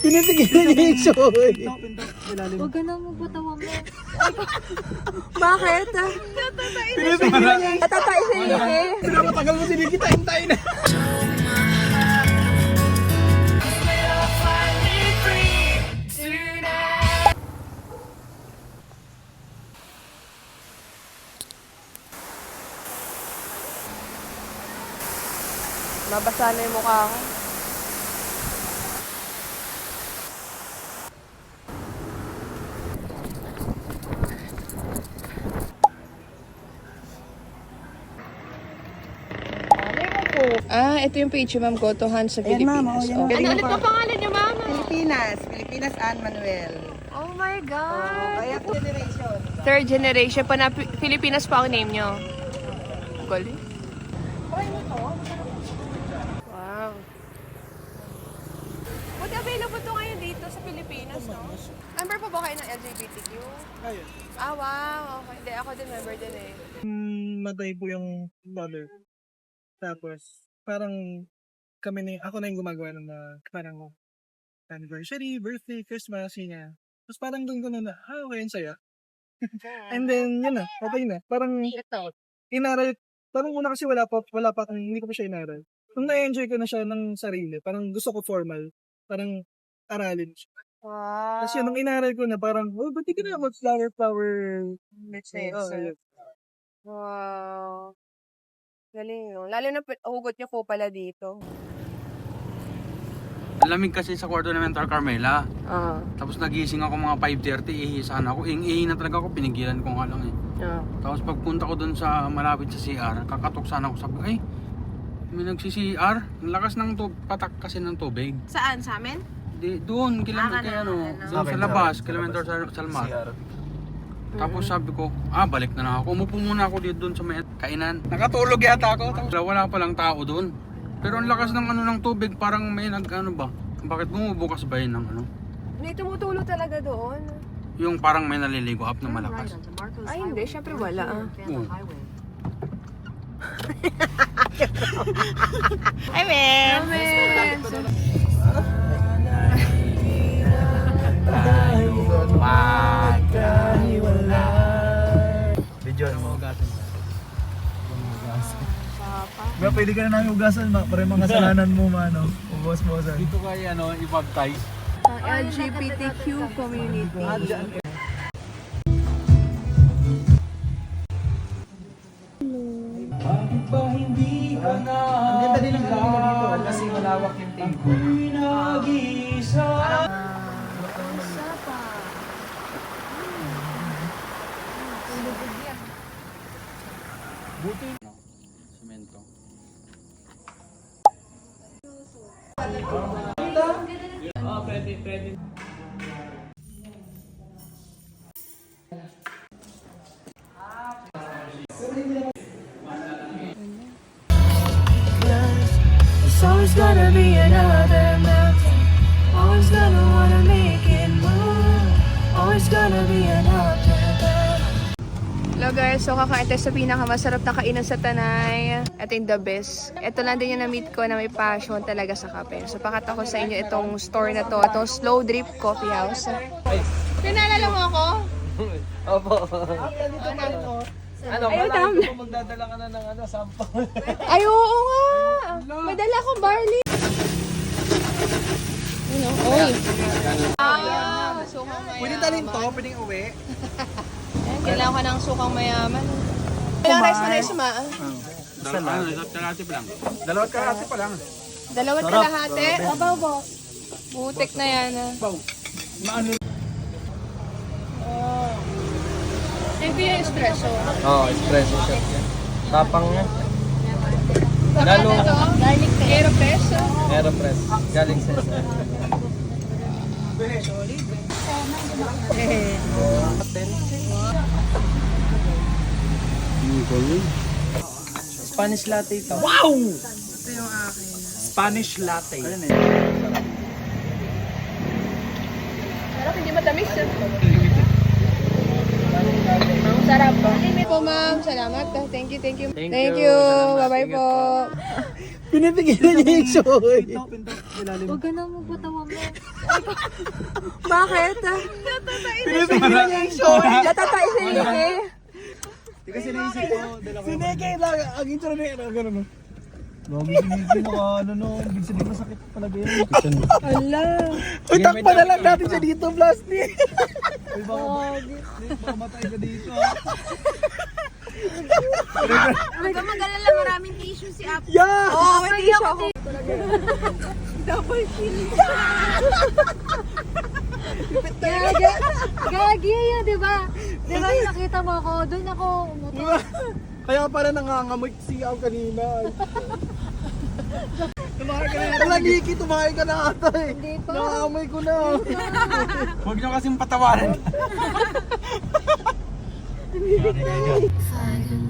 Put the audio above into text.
Pinipigilan niya yung soy. Huwag ka na magpatawa mo. Bakit? Pinipigilan niya yung Natatay sa iyo eh. Pinapatagal mo sinikitain tayo na. Mabasa na yung mukha ko. Ito yung page ma'am ko, to Hans sa Pilipinas. ma'am, yan. Ano ulit pa pangalan niyo, ma'am? Pilipinas Ann Manuel. Oh my God! Kaya generation. Third generation pa na Pilipinas pa ang name niyo. Galing. Wow. Buti available to ngayon dito sa Pilipinas, no? Member pa ba kayo ng LGBTQ? Ayun. Ah, wow. Okay. Hindi, ako din member din eh. Matay po yung mother. Tapos, parang ako na yung gumagawa ng parang anniversary, birthday, Christmas, yun. Tapos parang doon ko na, okay, ang saya. And then, yun na, okay na. Parang, inaral, parang una kasi wala pa, hindi ko pa siya inaral. Nung na-enjoy ko na siya ng sarili, parang gusto ko formal, parang aralin siya. Wow. Kasi nung inaral ko na parang, ba't di ka na mag-flower mix na yun? Wow. Galing, no? Lalo na hugot niyo po pala dito. Lamig kasi sa kwarto namin, Tar Carmela. Tapos nagising ako mga 5:30, ihisan ako. Ihi na talaga ako, pinigilan ko nga lang eh. Tapos pagpunta ko dun sa malapit sa CR, kakatok sana ako, sabi, ay, may nagsi-CR. Ang lakas ng patak kasi ng tubig. Saan? Sa amin? Di, doon, doon sa labas, kilometer sa Salmat. Tapos sabi ko, balik na lang ako. Umupo muna ako dito doon sa may kainan. Nakatulog yata ako. Tapos wala palang tao doon. Pero ang lakas ng ng tubig, parang may ba? Bakit bumubukas ba yun ng May tumutulo talaga doon. Yung parang may naliligo up na malakas. Ay, hindi. Syempre wala. Oo. Ay, men! Video mo ugasan. Ba, pwede ka na namin ugasan, para yung mga kasalanan mo, mano. Ubos-bosan. Dito kay i-baptize. Ang LGBTQ community. Ang ganda din ng kanila dito kasi malawak yung table. Semento. There's always gonna be another mountain. Always gonna wanna make it move. Always gonna be an uphill battle. Hello guys, so kakain tayo sa pinakamasarap na kainan sa Tanay. Ito yung the best. Ito lang din yung na-meet ko na may passion talaga sa kape. So pakita ko sa inyo itong store na to, itong Slow Drip Coffee House. Pinalala mo ako? Opo. Ayaw, tama. Magdadala ka na ng sample. Ay, oo nga! May dala akong barley. Ano? Oy! Sukang mayaman. Pwede talin to, pwedeng uwi. Kailangan ko ng sukang mayaman. Ilang rice mo na yung suma? Dalawat kalahati pa lang. Dalawat kalahati pa lang. Dalawat kalahati? Abaw. Butik na yan. Maano? Maybe yung espresso. Espresso siya. Tapang niya. Lalo. Garlic tea. Aeropress. Aeropress. Galing sa Spanish latte ito. Wow! Ito yung akin. Spanish latte. Sarap, hindi matamis. Ang sarap po. Po ma'am, salamat. Thank you. Thank you. Bye-bye po. Pinipigilan niya yung soy. Huwag ka na magpatawa mo. Bakit? Natatain si Niki. Kasi naisip ko, si Neke lang, ang intro na yun, gano'n. Lagi si Neke, ibig sabihin masakit talaga yun. Ala. Uy, takpa na lang natin siya dito, Blasty. Uy, baka matay ka dito. Huwag ka mag-alala, maraming tissue si Apo. Yeah! Oo, may tissue ako. Gagi yun, di ba? Di ba yung nakita mo ako? Doon ako umutot. Kaya pala nangangamoy si Al kanina. Tumahay ka na ata. Wala, Niki, tumahay ka na ata eh. Hindi pa. Nangangamoy ko na. Huwag nyo kasing patawarin. If I could